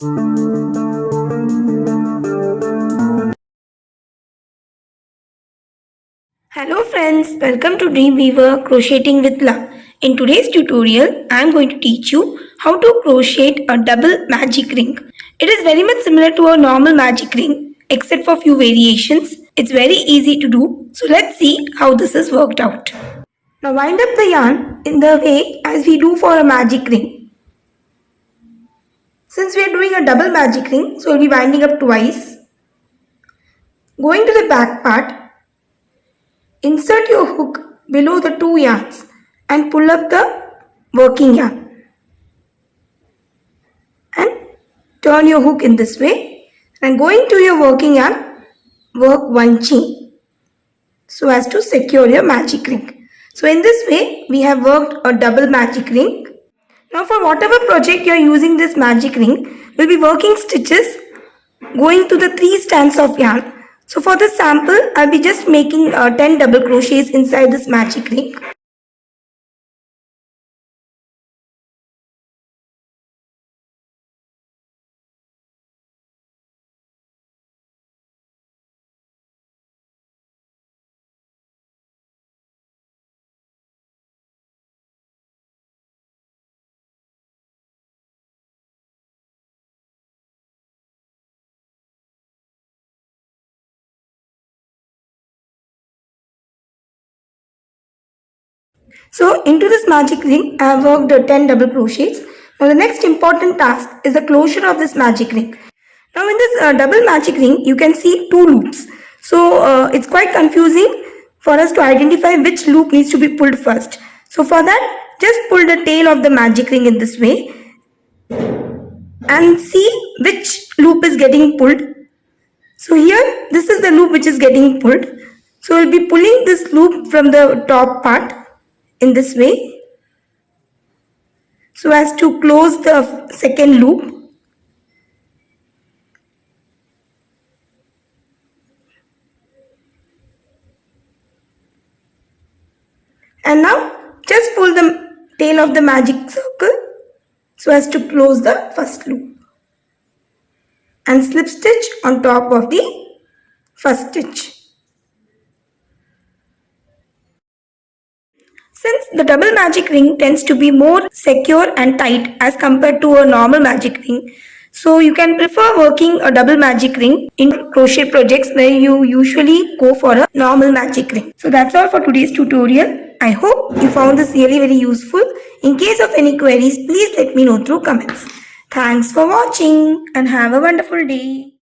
Hello friends, welcome to Dreamweaver Crocheting with Love. In today's tutorial, I am going to teach you how to crochet a double magic ring. It is very much similar to a normal magic ring except for few variations. It's very easy to do. So let's see how this is worked out. Now wind up the yarn in the way as we do for a magic ring. Since we are doing a double magic ring, so we'll be winding up twice. Going to the back part, insert your hook below the two yarns and pull up the working yarn and turn your hook in this way, and going to your working yarn, work one chain so as to secure your magic ring. So in this way we have worked a double magic ring. Now for whatever project you are using this magic ring, we'll be working stitches going to the 3 strands of yarn. So for this sample, I'll be just making 10 double crochets inside this magic ring. So into this magic ring, I have worked 10 double crochets. Now the next important task is the closure of this magic ring. Now in this double magic ring, you can see 2 loops. So it's quite confusing for us to identify which loop needs to be pulled first. So for that, just pull the tail of the magic ring in this way and see which loop is getting pulled. So here, this is the loop which is getting pulled. So we'll be pulling this loop from the top part in this way so as to close the second loop. And now just pull the tail of the magic circle so as to close the first loop and slip stitch on top of the first stitch. Since the double magic ring tends to be more secure and tight as compared to a normal magic ring, so you can prefer working a double magic ring in crochet projects where you usually go for a normal magic ring. So that's all for today's tutorial. I hope you found this really very useful. In case of any queries, please let me know through comments. Thanks for watching and have a wonderful day.